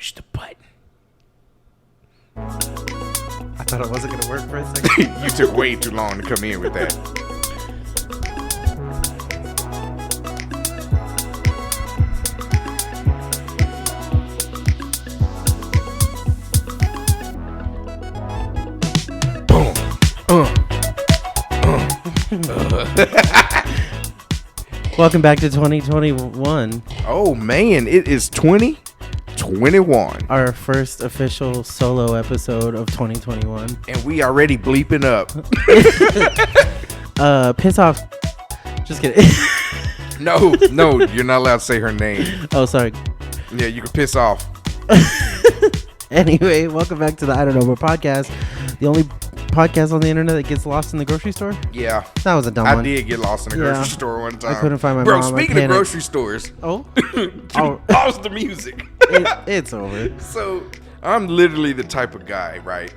push the button. I thought it wasn't going to work for a second. You took way too long to come in with that. Welcome back to 2021. Oh, man. It is 2021. Our first official solo episode of 2021. And we already bleeping up. Piss off. Just kidding. No, you're not allowed to say her name. Oh, sorry. Yeah, you can piss off. Anyway, welcome back to the I Don't Know More podcast. The only podcast on the internet that gets lost in the grocery store. Yeah. That was a dumb one. I did get lost in the grocery store one time. I couldn't find my mom. mom. Bro, speaking of grocery stores. Oh? Pause the music. It's over. So, I'm literally the type of guy, right,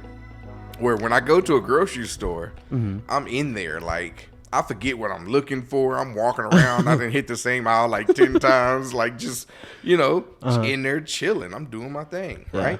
where when I go to a grocery store, I'm in there, like, I forget what I'm looking for. I'm walking around. I done hit the same aisle like 10 times, like just, just in there chilling. I'm doing my thing, right?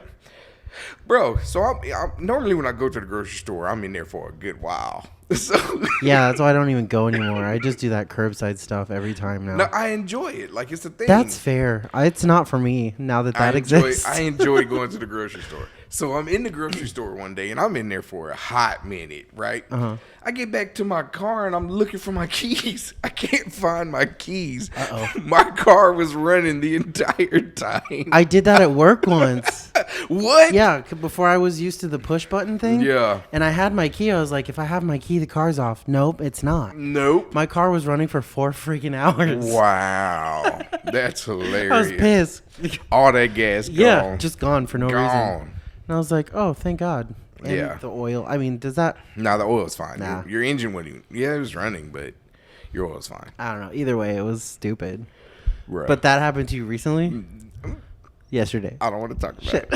Bro, so I'm normally when I go to the grocery store, I'm in there for a good while. So yeah, that's why I don't even go anymore. I just do that curbside stuff every time now. No, I enjoy it. Like, it's a thing. That's fair. It's not for me now that exists. I enjoy going to the grocery store. So I'm in the grocery store one day, and I'm in there for a hot minute, right? I get back to my car, and I'm looking for my keys. I can't find my keys. My car was running the entire time. I did that at work once. What? Yeah, before I was used to the push button thing. Yeah. And I had my key. I was like, if I have my key, the car's off. Nope, it's not. Nope. My car was running for 4 freaking hours. Wow. That's hilarious. I was pissed. All that gas gone. Yeah, just gone for no reason. Gone. And I was like, oh, thank God. And Yeah. the oil. I mean, does that... Nah, the oil's fine. Nah. Your engine wasn't even... Yeah, it was running, but your oil's fine. I don't know. Either way, it was stupid. Right. But that happened to you recently? Yesterday. I don't want to talk about it.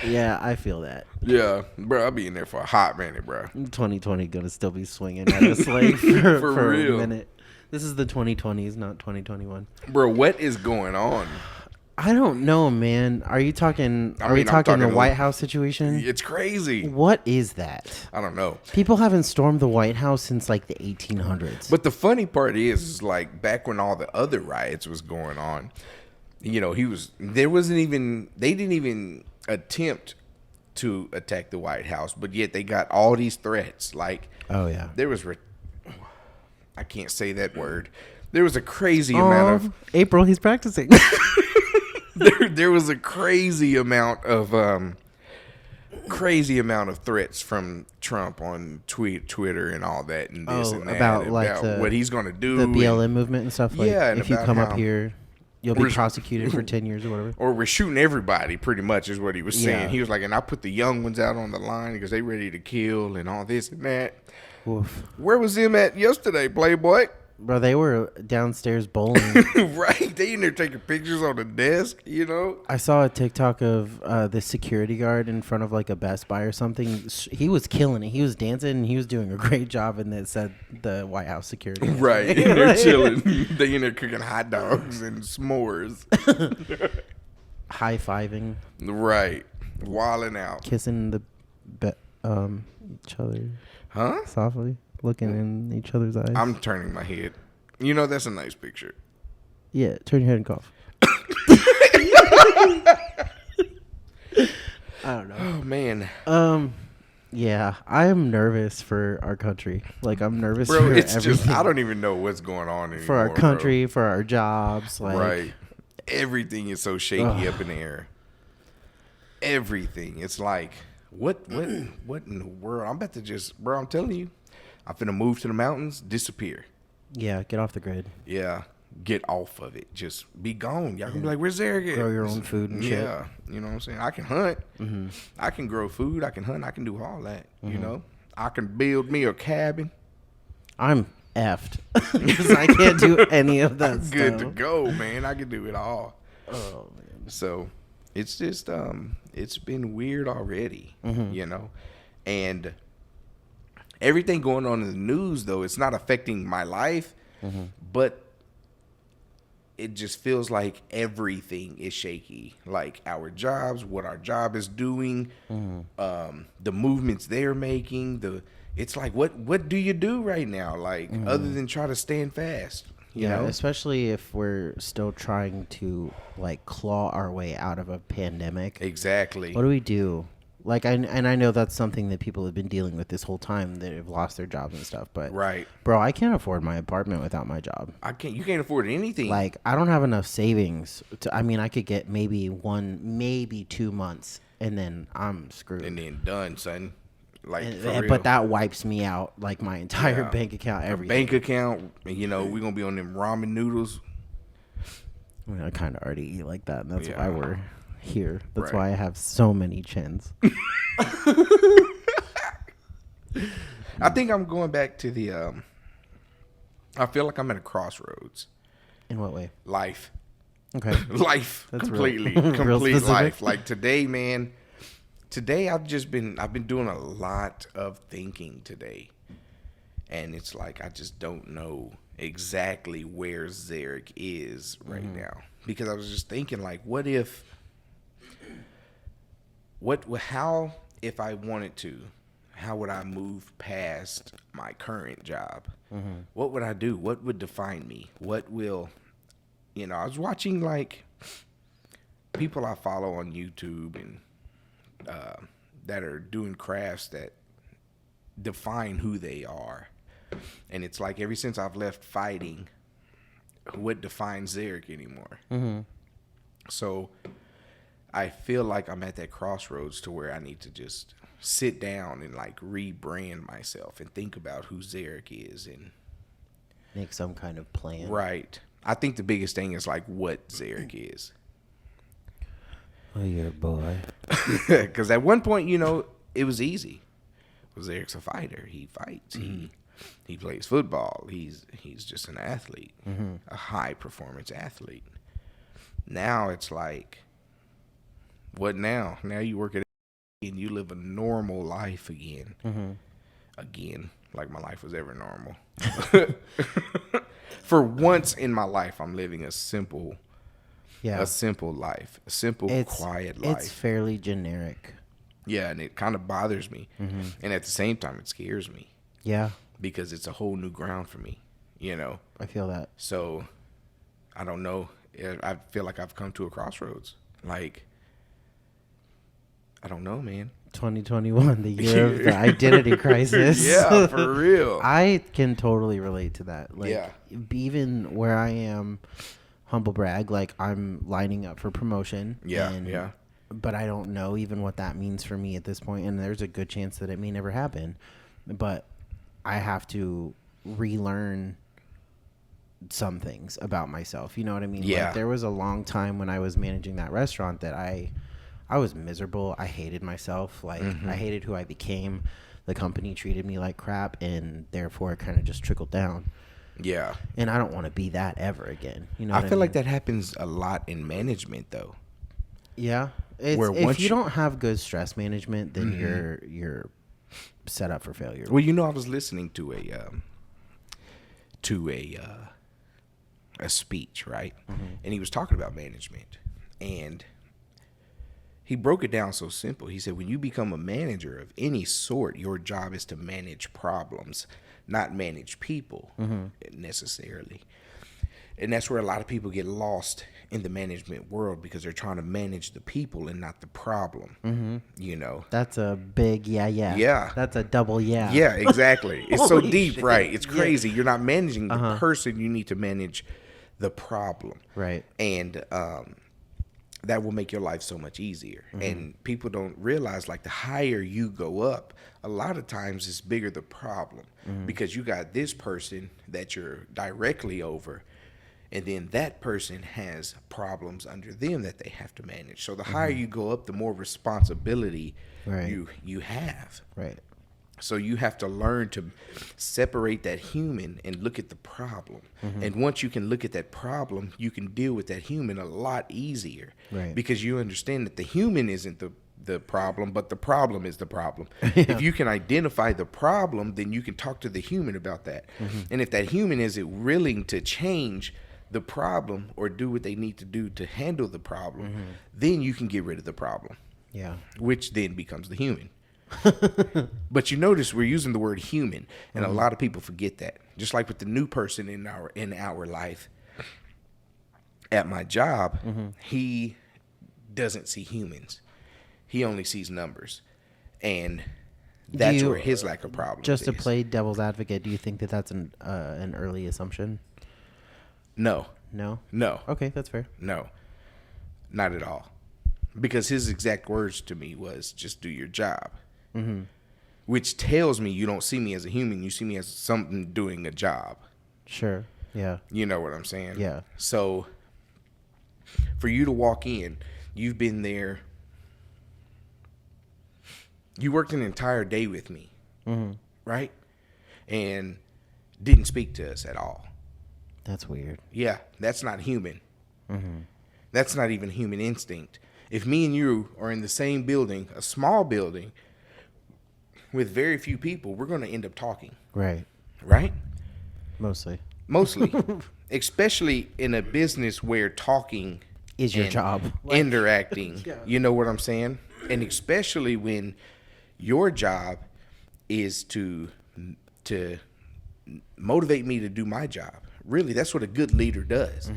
Yeah, I feel that. Yeah, bro, I'll be in there for a hot minute, bro. 2020 gonna still be swinging at us like for real. a minute. This is the 2020s, not 2021. Bro, what is going on? I don't know, man. Are you talking? Are we talking the White House situation? It's crazy. What is that? I don't know. People haven't stormed the White House since like the 1800s. But the funny part is like back when all the other riots was going on, they didn't even attempt to attack the White House, but yet they got all these threats. Like, oh yeah, there was, I can't say that word. There was a crazy amount of April. He's practicing. There was a crazy amount of threats from Trump on Twitter and all that and this and that about what he's going to do, the BLM movement and stuff. Like, yeah, and if you come up here, you'll be prosecuted for 10 years or whatever. Or we're shooting everybody, pretty much, is what he was saying. Yeah. He was like, and I put the young ones out on the line because they ready to kill and all this and that. Oof. Where was him at yesterday, Playboy? Bro, they were downstairs bowling. Right, they in there taking pictures on the desk, I saw a TikTok of the security guard in front of like a Best Buy or something. He was killing it. He was dancing and he was doing a great job, and it said the White House security. Right, and they're chilling. They in there cooking hot dogs and s'mores. High-fiving. Right, wilding out. Kissing each other. Huh? Softly. Looking in each other's eyes. I'm turning my head. That's a nice picture. Yeah, turn your head and cough. I don't know. Oh, man. Yeah, I am nervous for our country. Like, I'm nervous Bro, for it's everything. just, I don't even know what's going on anymore. For our country, for our jobs. Like, right. Everything is so shaky up in the air. Everything. It's like, what in the world? I'm about to just, bro, I'm telling you. I'm finna move to the mountains, disappear. Yeah, get off the grid. Yeah, get off of it. Just be gone. Y'all can be like, where's Eric at? Grow your own food and shit. Yeah, you know what I'm saying? I can hunt. Mm-hmm. I can grow food. I can hunt. I can do all that, I can build me a cabin. I'm effed. Because I can't do any of that stuff. Good to go, man. I can do it all. Oh, man. So, it's just, it's been weird already, And... everything going on in the news, though, it's not affecting my life, but it just feels like everything is shaky. Like our jobs, what our job is doing, the movements they're making. It's like what do you do right now? Like other than try to stand fast. You know? Especially if we're still trying to like claw our way out of a pandemic. Exactly. What do we do? Like, I know that's something that people have been dealing with this whole time, that have lost their jobs and stuff. But Right. bro, I can't afford my apartment without my job. You can't afford anything. Like, I don't have enough savings I mean, I could get maybe 2 months and then I'm screwed. And then done, son. Like, for real. But that wipes me out, like my entire bank account, everything. Bank account, we're gonna be on them ramen noodles. I mean, I kind of already eat like that, and that's why we're here. That's Right. why I have so many chins. I think I'm going back to the. I feel like I'm at a crossroads. In what way? Life. Okay. Life. That's completely. real Complete specific. life. Like today, man. Today I've been doing a lot of thinking today. And it's like I just don't know exactly where Zarek is right now. Because I was just thinking, like, how if I wanted to, how would I move past my current job? What would I do? What would define me? What will, I was watching like people I follow on YouTube and that are doing crafts that define who they are. And it's like ever since I've left fighting, what defines Zarek anymore? So I feel like I'm at that crossroads to where I need to just sit down and like rebrand myself and think about who Zarek is and Make some kind of plan. right. I think the biggest thing is like what Zarek is. Oh, you're a boy. Because at one point, it was easy. Zarek's a fighter. He fights. He plays football. He's just an athlete, a high performance athlete. Now it's like, what now? Now you work at and you live a normal life again. Again, like my life was ever normal. For once in my life, I'm living a simple life, a simple, quiet life. It's fairly generic. Yeah, and it kind of bothers me. And at the same time, it scares me. Yeah. Because it's a whole new ground for me, I feel that. So, I don't know. I feel like I've come to a crossroads. Like, I don't know, man. 2021, the year of the identity crisis. Yeah, for real. I can totally relate to that. Like, Yeah. Even where I am, humble brag, like I'm lining up for promotion. Yeah. But I don't know even what that means for me at this point, and there's a good chance that it may never happen. But I have to relearn some things about myself. You know what I mean? Yeah. Like, there was a long time when I was managing that restaurant that I was miserable. I hated myself. Like, I hated who I became. The company treated me like crap, and therefore it kind of just trickled down. Yeah. And I don't want to be that ever again. You know I what feel mean? like that happens a lot in management, though. Yeah. If you don't have good stress management, then you're set up for failure. Well, I was listening to a speech, right? And he was talking about management, and he broke it down so simple. He said, when you become a manager of any sort, your job is to manage problems, not manage people necessarily. And that's where a lot of people get lost in the management world, because they're trying to manage the people and not the problem. That's a big yeah. Yeah. That's a double yeah. Yeah, exactly. It's so Holy deep, shit. right? It's Yeah. crazy. You're not managing the person. You need to manage the problem. Right. And that will make your life so much easier. And people don't realize, like, the higher you go up, a lot of times it's bigger the problem, because you got this person that you're directly over, and then that person has problems under them that they have to manage. So the higher you go up, the more responsibility you have. Right. So you have to learn to separate that human and look at the problem. And once you can look at that problem, you can deal with that human a lot easier. Right. Because you understand that the human isn't the problem, but the problem is the problem. If you can identify the problem, then you can talk to the human about that. And if that human isn't willing to change the problem or do what they need to do to handle the problem, then you can get rid of the problem. Yeah. Which then becomes the human. But you notice we're using the word human, and a lot of people forget that. Just like with the new person in our life at my job, he doesn't see humans. He only sees numbers. And that's where his lack of problem is. Just to play devil's advocate, do you think that that's an early assumption? No. No? No. Okay, that's fair. No. Not at all. Because his exact words to me was, just do your job. Which tells me you don't see me as a human. You see me as something doing a job. Sure. Yeah. You know what I'm saying? Yeah. So for you to walk in, you've been there. You worked an entire day with me, right? And didn't speak to us at all. That's weird. Yeah, that's not human. That's not even human instinct. If me and you are in the same building, a small building, with very few people, we're going to end up talking. Right. Right? Mostly. Especially in a business where talking Is your job. Interacting. Yeah. You know what I'm saying? And especially when your job is to motivate me to do my job. Really, that's what a good leader does.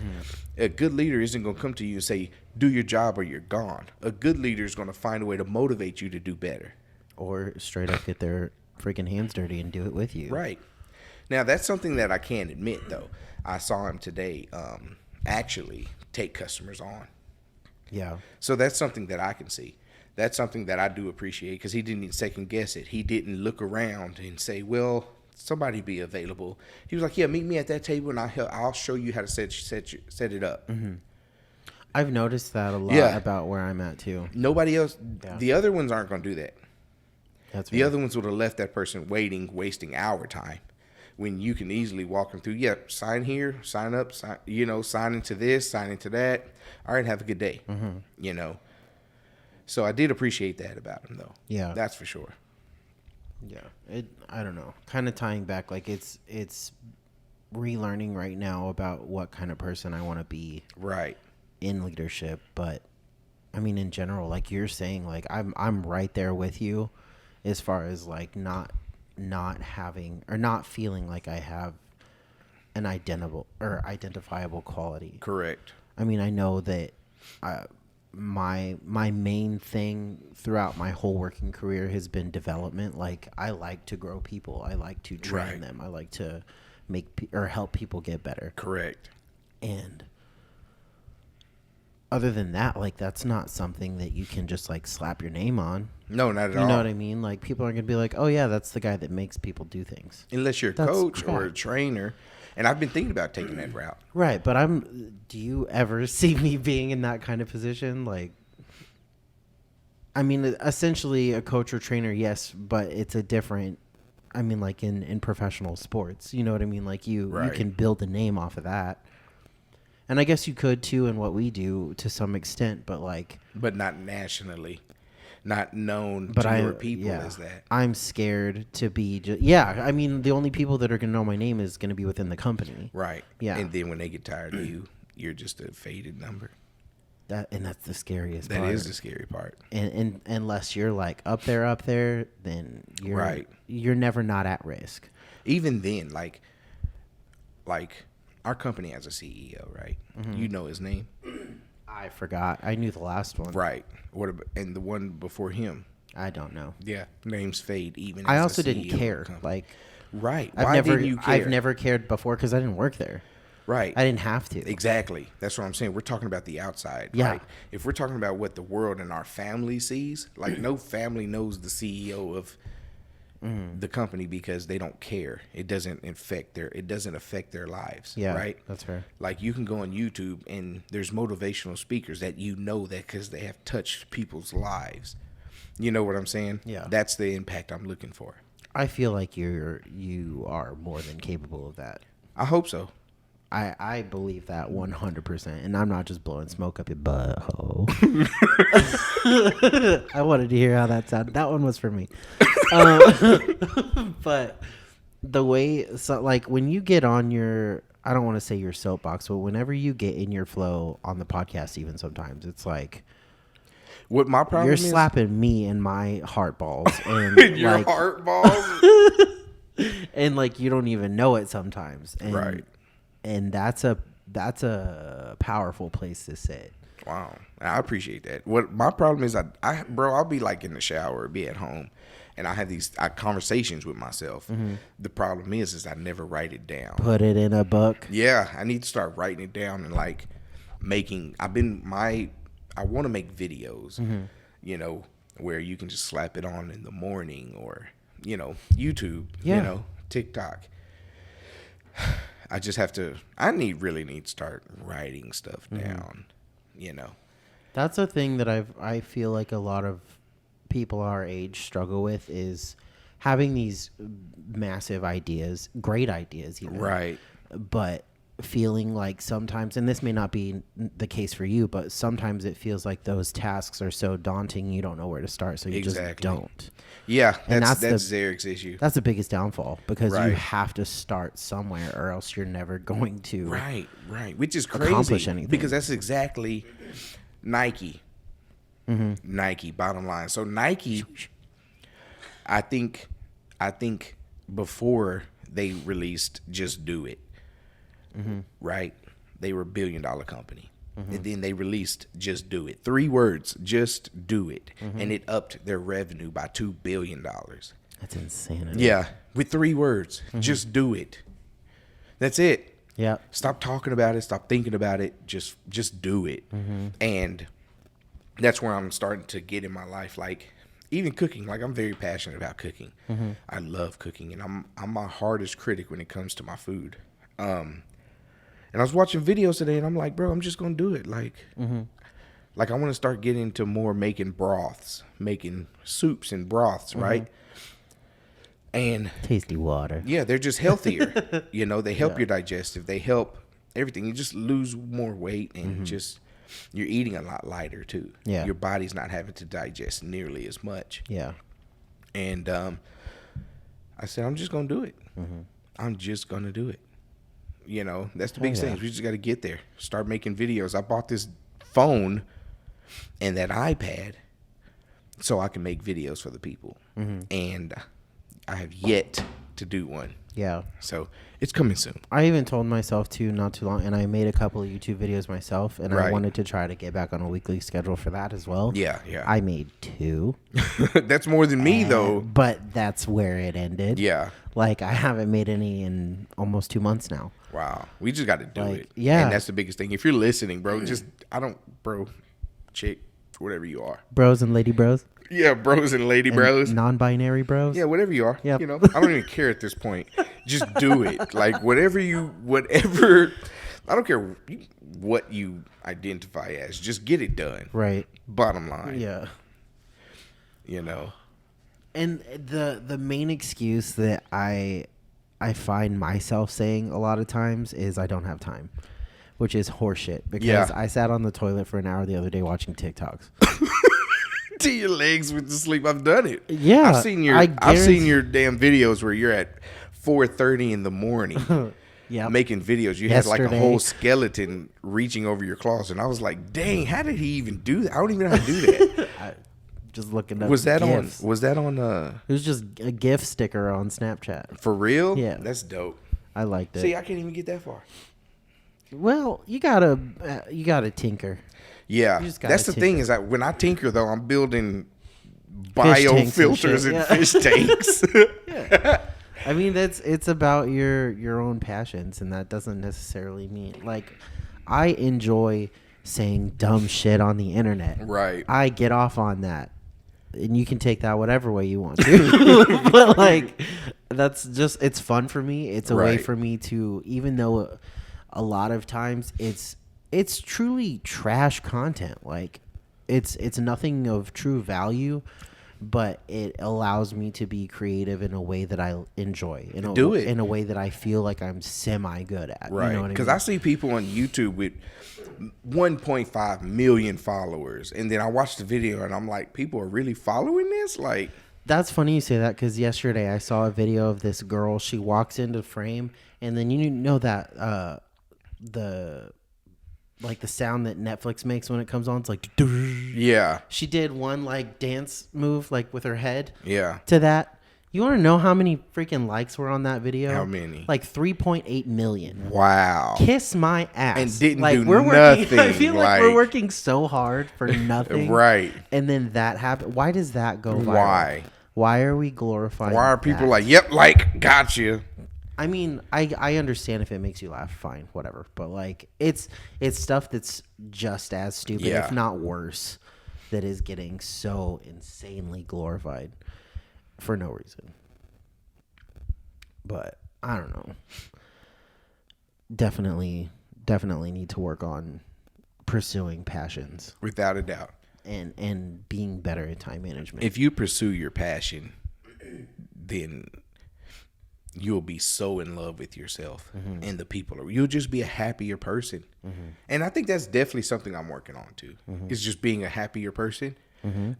A good leader isn't going to come to you and say, do your job or you're gone. A good leader is going to find a way to motivate you to do better. Or straight up get their freaking hands dirty and do it with you. Right. Now, that's something that I can't admit, though. I saw him today actually take customers on. Yeah. So that's something that I can see. That's something that I do appreciate because he didn't even second guess it. He didn't look around and say, well, somebody be available. He was like, yeah, meet me at that table and I'll show you how to set it up. I've noticed that a lot about where I'm at, too. Nobody else. Yeah. The other ones aren't going to do that. That's The other ones would have left that person waiting, wasting our time. When you can easily walk them through, sign here, sign up, sign into this, sign into that. All right, have a good day. So I did appreciate that about him, though. Yeah. That's for sure. Yeah. I don't know. Kind of tying back, like it's relearning right now about what kind of person I want to be. Right. In leadership, but I mean in general, like you're saying, like I'm right there with you as far as like not having or not feeling like I have an identifiable quality. Correct. I mean, I know that my main thing throughout my whole working career has been development. Like I like to grow people. I like to train them. I like to help people get better. Correct. And other than that, like that's not something that you can just like slap your name on. No, not at all. You know what I mean? Like people are gonna be like, "Oh yeah, that's the guy that makes people do things." Unless you're a coach or a trainer, and I've been thinking about taking that route. Right, but do you ever see me being in that kind of position? Like, I mean, essentially a coach or trainer, yes, but it's a different. I mean, like in professional sports, you know what I mean? Like you can build a name off of that. And I guess you could too in what we do to some extent, but not nationally, not known to your people as that. I'm scared to be. I mean, the only people that are going to know my name is going to be within the company. Right. Yeah. And then when they get tired of you, you're just a faded number. That's the scariest part. That is the scary part. And unless you're like up there, then you're never not at risk. Even then, like our company has a CEO, right? You know his name. I forgot. I knew the last one. Right. What about, and the one before him? I don't know. Yeah, names fade even. I also didn't care. Like, right? Didn't you care? I've never cared before because I didn't work there. Right. I didn't have to. Exactly. That's what I'm saying. We're talking about the outside. Yeah. Right? If we're talking about what the world and our family sees, like no family knows the CEO of the company because they don't care. It doesn't affect their lives. Yeah. Right. That's fair. Like you can go on YouTube and there's motivational speakers that that because they have touched people's lives. You know what I'm saying? Yeah. That's the impact I'm looking for. I feel like you are more than capable of that. I hope so. I believe that 100%, and I'm not just blowing smoke up your butthole. I wanted to hear how that sounded. That one was for me. But the way, so like when you get on your, I don't want to say your soapbox, but whenever you get in your flow on the podcast, even sometimes it's like What my problem you're is? slapping me in my heart balls and Your like, heart balls. and like you don't even know it sometimes. And, Right. And that's a powerful place to sit. Wow, I appreciate that. What my problem is, I'll be like in the shower, be at home, and I have these conversations with myself. The problem is I never write it down. Put it in a book. Yeah, I need to start writing it down and like making. I want to make videos, you know, where you can just slap it on in the morning or YouTube, TikTok. I just have to. Really need to start writing stuff down. That's a thing that I feel like a lot of people our age struggle with is having these massive ideas, great ideas even. Right. But feeling like sometimes, and this may not be the case for you, but sometimes it feels like those tasks are so daunting you don't know where to start, so you just don't. Yeah, And that's Zarek's issue. That's the biggest downfall because you Right. have to start somewhere or else you're never going to Right. Which is crazy. accomplish anything. Because that's exactly Nike. Nike, bottom line. So Nike, I think before they released Just Do It, right? They were $1 billion company. And then they released Just Do It. 3 words, Just Do It. And it upped their revenue by $2 billion. That's insanity. Yeah, with 3 words, Just Do It. That's it. Yeah. Stop talking about it. Stop thinking about it. Just do it. And that's where I'm starting to get in my life. Like even cooking. Like I'm very passionate about cooking. I love cooking, and I'm my hardest critic when it comes to my food. And I was watching videos today, and I'm like, bro, I'm just gonna do it. Like I want to start getting into more making broths, making soups and broths, right? And Tasty water. yeah, they're just healthier. They help your digestive. They help everything. You just lose more weight and just you're eating a lot lighter too. Yeah. Your body's not having to digest nearly as much. Yeah. And I said, I'm just going to do it. I'm just going to do it. That's the biggest thing. We just got to get there. Start making videos. I bought this phone and that iPad so I can make videos for the people. And I have yet to do one. Yeah. So it's coming soon. I even told myself to not too long, and I made a couple of YouTube videos myself, and I Right. wanted to try to get back on a weekly schedule for that as well. Yeah. I made 2. That's more than me, though. But that's where it ended. Yeah. Like, I haven't made any in almost 2 months now. Wow. We just got to do Like, it. yeah. And that's the biggest thing. If you're listening, bro, chick, whatever you are. Bros and lady bros. Yeah, bros and lady bros. Non-binary bros. Yeah, whatever you are. Yep. I don't even care at this point. Just do it. Like whatever, I don't care what you identify as. Just get it done. Right. Bottom line. Yeah. And the main excuse that I find myself saying a lot of times is I don't have time, which is horseshit because I sat on the toilet for an hour the other day watching TikToks. To your legs with the sleep. I've done it. Yeah, I've seen your damn videos where you're at 4:30 in the morning making videos. You had like a whole skeleton reaching over your closet, and I was like, "Dang, how did he even do that? I don't even know how to do that." Just looking up. Was that GIFs. on? Was that on? It was just a GIF sticker on Snapchat. For real? Yeah. That's dope. I liked it. See, I can't even get that far. Well, you gotta tinker. Yeah, You just gotta that's the thing tinker. is that when I tinker though, I'm building tanks and biofilters shit, and yeah. fish tanks. I mean, it's about your own passions, and that doesn't necessarily mean like I enjoy saying dumb shit on the internet. Right. I get off on that, and you can take that whatever way you want to. But like, that's just it's fun for me. It's a way Right. for me to, even though a lot of times it's truly trash content. Like, it's nothing of true value. But it allows me to be creative in a way that I enjoy. In a way that I feel like I'm semi good at. Right. You know what I Because mean? I see people on YouTube with 1.5 million followers, and then I watch the video and I'm like, people are really following this? Like, That's funny you say that because yesterday I saw a video of this girl. She walks into frame, and then you know that the sound that Netflix makes when it comes on. It's like Yeah. she did one like dance move like with her head. Yeah. To that. You want to know how many freaking likes were on that video? How many? Like 3.8 million. Wow. Kiss my ass. And didn't like, do we're nothing. Working, I feel like we're working so hard for nothing. Right. And then that happened. Why does that go viral? Why? Why are we glorifying Why are people that? like, yep, like, gotcha? I mean, I understand if it makes you laugh, fine, whatever. But like, it's stuff that's just as stupid, if not worse, that is getting so insanely glorified for no reason. But I don't know. Definitely need to work on pursuing passions. Without a doubt. And being better at time management. If you pursue your passion, then you'll be so in love with yourself and the people. You'll just be a happier person. And I think that's definitely something I'm working on too. It's just being a happier person.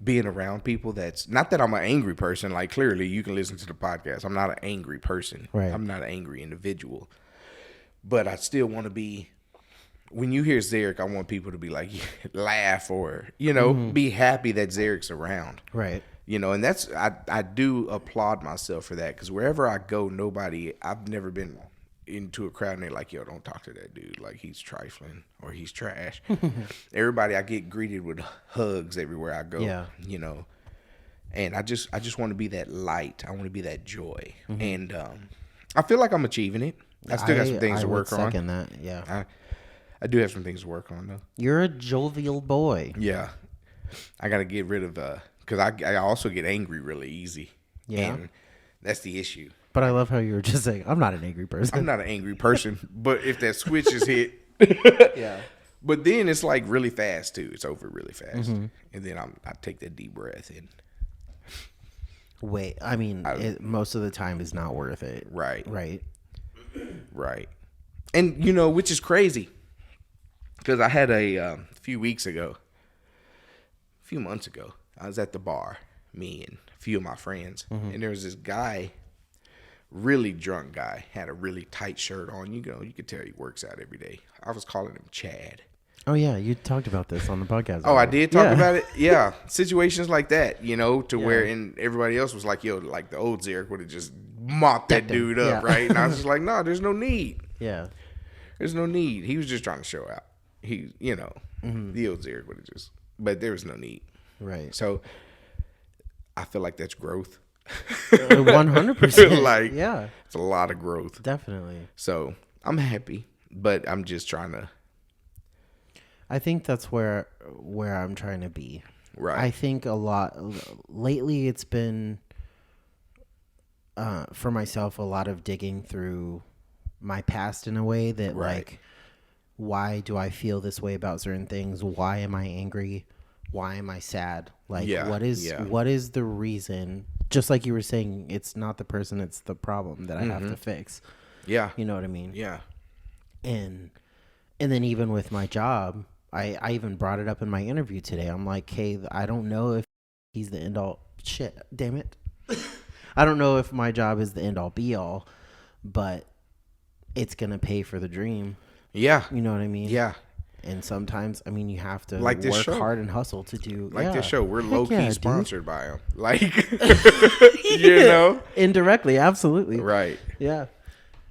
Being around people that's not that I'm an angry person. Like, clearly you can listen to the podcast. I'm not an angry person. Right. I'm not an angry individual. But I still want to be, when you hear Zarek, I want people to be like, laugh or, be happy that Zarek's around. Right. And that's, I do applaud myself for that, because wherever I go, I've never been into a crowd and they're like, yo, don't talk to that dude. Like, he's trifling or he's trash. Everybody, I get greeted with hugs everywhere I go. Yeah. And I just want to be that light. I want to be that joy. And I feel like I'm achieving it. I still got some things to work on. I would second that, yeah. I do have some things to work on, though. You're a jovial boy. Yeah. I got to get rid of, because I also get angry really easy. Yeah. And that's the issue. But I love how you were just saying, I'm not an angry person. I'm not an angry person, but if that switch is hit. Yeah. But then it's like really fast, too. It's over really fast. And then I take that deep breath and. Wait, I mean, most of the time is not worth it. Right. Right. Right. And, which is crazy. Because I had a few months ago, I was at the bar, me and a few of my friends. And there was this guy, really drunk guy, had a really tight shirt on. You could tell he works out every day. I was calling him Chad. Oh, yeah. You talked about this on the podcast. Oh, I did talk about it? Yeah. Situations like that, where and everybody else was like, yo, like the old Zarek would have just mopped that dude up, right? And I was just like, no, there's no need. Yeah. There's no need. He was just trying to show out. He, the old Zarek would have just, but there was no need. Right. So I feel like that's growth. 100%. Like, yeah. It's a lot of growth. Definitely. So I'm happy, but I'm just trying to. I think that's where I'm trying to be. Right. I think a lot lately it's been for myself a lot of digging through my past in a way that like, why do I feel this way about certain things? Why am I angry? Why am I sad? Like, what is the reason? Just like you were saying, it's not the person, it's the problem that I have to fix. Yeah. You know what I mean? Yeah. And then even with my job, I even brought it up in my interview today. I'm like, hey, I don't know if he's the end all. Shit, damn it. I don't know if my job is the end all be all, but it's going to pay for the dream. Yeah. You know what I mean? Yeah. And sometimes, I mean, you have to like work hard and hustle to do. Like this show, we're low-key sponsored by him. Like, Indirectly, absolutely. Right. Yeah.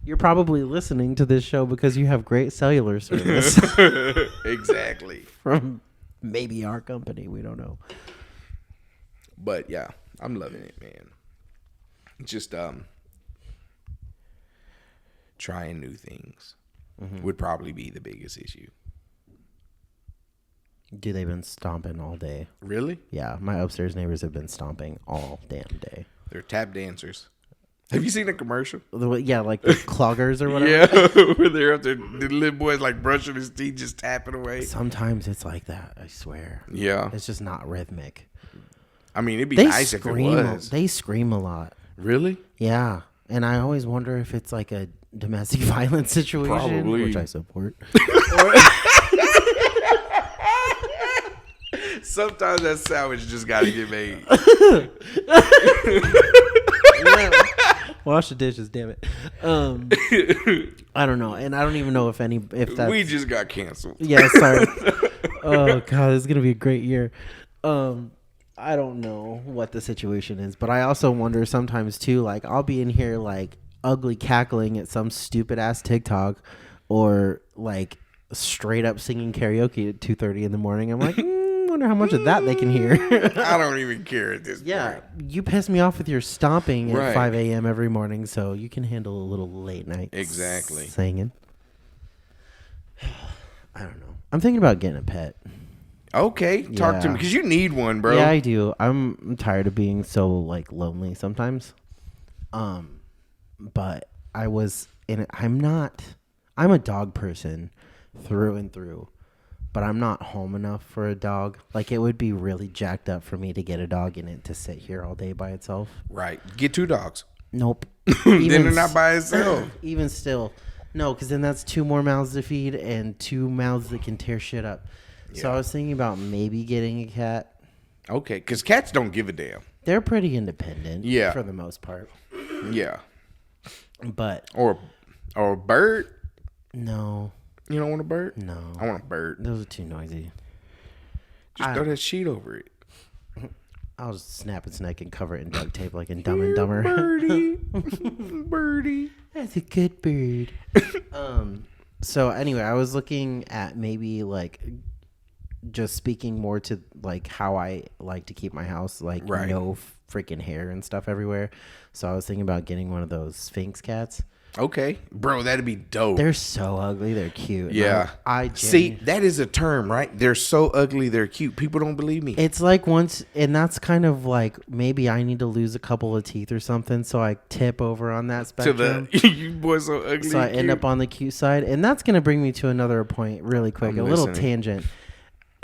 You're probably listening to this show because you have great cellular service. Exactly. From maybe our company. We don't know. But, yeah, I'm loving it, man. Just trying new things would probably be the biggest issue. Dude, they've been stomping all day. Really? Yeah, my upstairs neighbors have been stomping all damn day. They're tap dancers. Have you seen the commercial? Yeah, like the cloggers or whatever. Yeah, where they're up there, the little boy's like brushing his teeth, just tapping away. Sometimes it's like that, I swear. Yeah. It's just not rhythmic. I mean, it'd be nice if it was. They scream a lot. Really? Yeah. And I always wonder if it's like a domestic violence situation, probably. Which I support. Sometimes that sandwich just got to get made. Wash the dishes, damn it. I don't know, and I don't even know if that's... We just got canceled. Yeah, sorry. Oh god, it's gonna be a great year. I don't know what the situation is, but I also wonder sometimes too. Like, I'll be in here like ugly cackling at some stupid ass TikTok, or like straight up singing karaoke at 2:30 in the morning. I'm like, wonder how much of that they can hear. I don't even care at this point. Yeah, you piss me off with your stomping Right. at 5 a.m. every morning, so you can handle a little late night Exactly. singing. I don't know. I'm thinking about getting a pet. Okay, talk to Yeah. me, because you need one, bro. Yeah, I do. I'm tired of being so like lonely sometimes. But I'm a dog person through and through, but I'm not home enough for a dog. Like, it would be really jacked up for me to get a dog in it to sit here all day by itself. Right. Get 2 dogs. Nope. Then they're not by itself. Even still. No, because then that's 2 more mouths to feed and 2 mouths that can tear shit up. Yeah. So I was thinking about maybe getting a cat. Okay, because cats don't give a damn. They're pretty independent. Yeah. For the most part. Yeah. But. Or a bird? No. You don't want a bird? No. I want a bird. Those are too noisy. Just throw that sheet over it. I'll just snap its neck and cover it in duct tape like in Dumb and Dumber. Birdie. Birdie. That's a good bird. So anyway, I was looking at maybe like just speaking more to like how I like to keep my house, like right. No freaking hair and stuff everywhere. So I was thinking about getting one of those Sphinx cats. Okay, bro, that'd be dope. They're so ugly, they're cute. Yeah, I see. That is a term, right? They're so ugly, they're cute. People don't believe me. It's like once, and that's kind of like maybe I need to lose a couple of teeth or something, so I tip over on that spectrum. To the you boys so ugly. So I end up on the cute side, and that's gonna bring me to another point really quick. I'm little listening. tangent.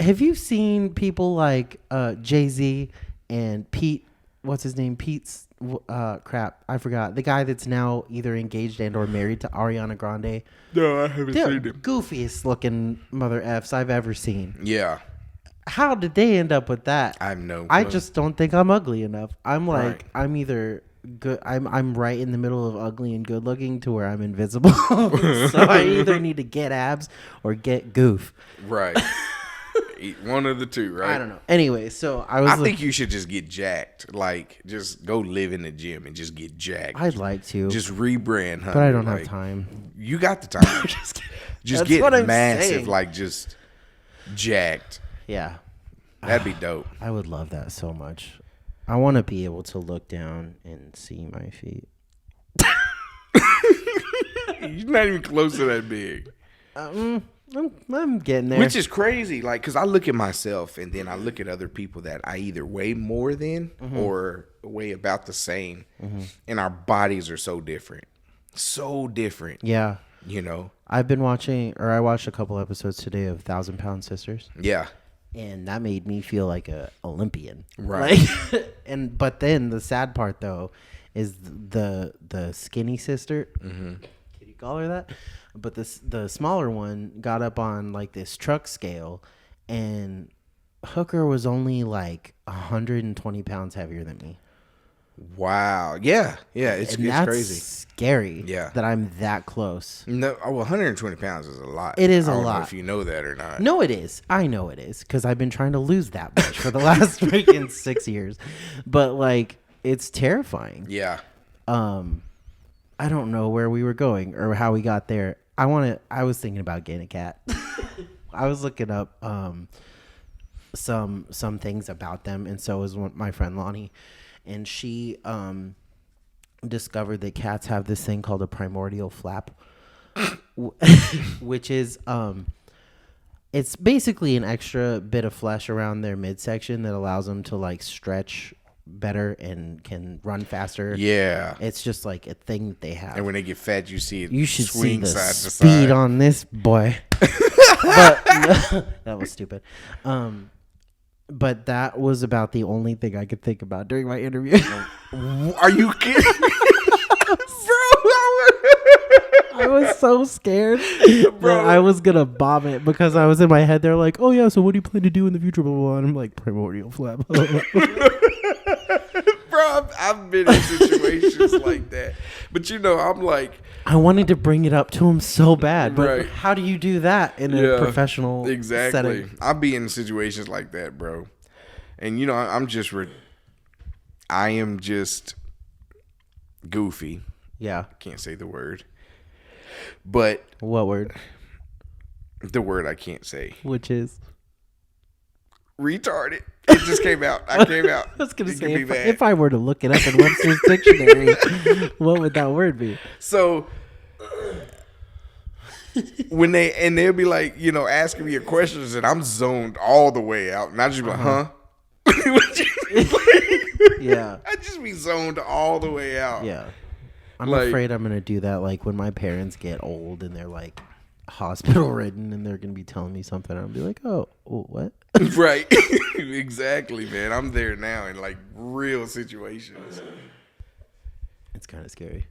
Have you seen people like Jay-Z and Pete? What's his name? Pete's. Crap, I forgot. The guy that's now either engaged and or married to Ariana Grande. No, I haven't They're seen him. goofiest looking mother Fs I've ever seen. Yeah. How did they end up with that? I know. I just don't think I'm ugly enough. I'm like, Right. I'm either good. I'm right in the middle of ugly and good looking to where I'm invisible. So I either need to get abs or get goof. Right. One of the two, right? I don't know. Anyway, so I think you should just get jacked. Like, just go live in the gym and just get jacked. I'd like to. Just rebrand, honey. But I don't like, have time. You got the time. Just get what I'm massive, saying. like just jacked. Yeah. That'd be dope. I would love that so much. I want to be able to look down and see my feet. You're not even close to that big. I'm getting there. Which is crazy, like, because I look at myself and then I look at other people that I either weigh more than or weigh about the same, and our bodies are so different. So different. Yeah. You know? I watched a couple episodes today of 1,000 Pound Sisters. Yeah. And that made me feel like a Olympian. Right. Like, but then the sad part, though, is the skinny sister. Can you call her that? But the smaller one got up on like this truck scale, and Hooker was only like 120 pounds heavier than me. Wow. Yeah. Yeah. It's that's crazy. Scary. Yeah. That I'm that close. No, 120 pounds is a lot. It is a I don't lot. know if you know that or not. No, it is. I know it is because I've been trying to lose that much for the last freaking 6 years. But like, it's terrifying. Yeah. I don't know where we were going or how we got there. I was thinking about getting a cat. I was looking up some things about them, and so was my friend Lonnie, and she discovered that cats have this thing called a primordial flap, which is it's basically an extra bit of flesh around their midsection that allows them to like stretch better and can run faster. Yeah. It's just like a thing that they have. And when they get fat, you see it You should see swing the side to speed side. on this boy. But that was stupid. But that was about the only thing I could think about during my interview. Are you kidding? Bro, I was so scared that I was gonna vomit because I was in my head. They're like, "Oh yeah, so what do you plan to do in the future?" Blah blah blah. And I'm like, "Primordial flap." Bro, I've been in situations like that, but I'm like, I wanted to bring it up to him so bad, but Right. how do you do that in a professional exactly. setting? I'll be in situations like that, bro, and I'm just, I am just goofy. Yeah. Can't say the word, but What word? the word I can't say. Which is? Retarded. It just came out. I came out. I was gonna It say could be bad. if I were to look it up in Webster's dictionary, what would that word be? So when they'll be like, asking me questions, and I'm zoned all the way out, and I just be like, huh? Yeah. I just be zoned all the way out. Yeah. I'm Like- afraid I'm gonna do that like when my parents get old and they're like hospital ridden and they're gonna be telling me something. I'll be like, oh what? Right. Exactly, man. I'm there now in like real situations. It's kind of scary.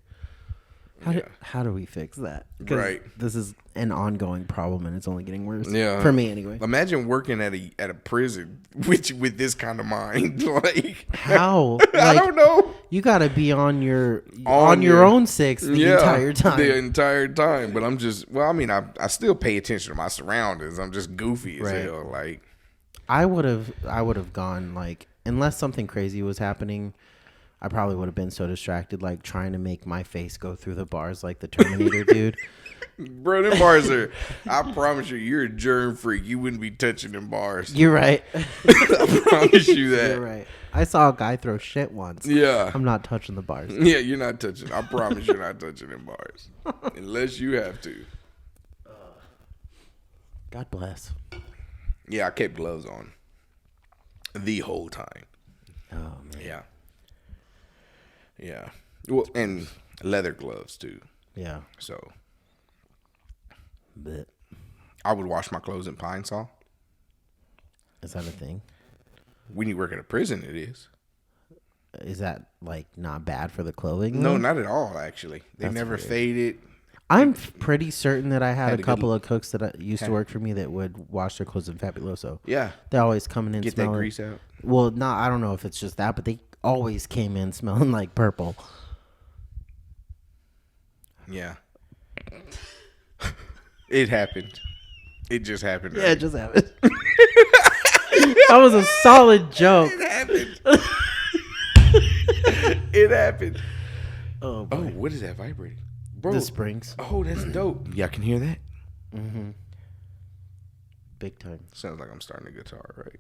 How do we fix that? 'Cause Right. This is an ongoing problem and it's only getting worse. Yeah. For me anyway. Imagine working at a prison with this kind of mind. Like How? I don't know. You gotta be on your your- own six the entire time. The entire time. But I'm just I still pay attention to my surroundings. I'm just goofy as Right. hell. Like I would have gone like unless something crazy was happening. I probably would have been so distracted, like trying to make my face go through the bars like the Terminator dude. bro, them bars are I promise you're a germ freak. You wouldn't be touching them bars. You're right. I promise you that. You're right. I saw a guy throw shit once. Yeah. I'm not touching the bars. Yeah, you're not touching. I promise you're not touching them bars. Unless you have to. God bless. Yeah, I kept gloves on. The whole time. Oh man. Yeah. Yeah. Well, and leather gloves too. Yeah. So But I would wash my clothes in Pine Sol. is that a thing? When you work at a prison, it is. Is that like not bad for the clothing? No, though? not at all, actually. They That's never weird. faded. I'm pretty certain that I had Had a to couple of cooks that used to work for me that would wash their clothes in Fabuloso. Yeah. They always coming in Get that smelling. grease out. Well, I don't know if it's just that, but they always came in smelling like purple. Yeah. It happened. It just happened. Yeah, it just happened. That was a solid joke. It happened. It happened. Oh, boy. Oh, what is that vibrating? Bro. The springs. Oh, that's dope. Y'all can hear that? Mm-hmm. Big time. Sounds like I'm starting a guitar, right?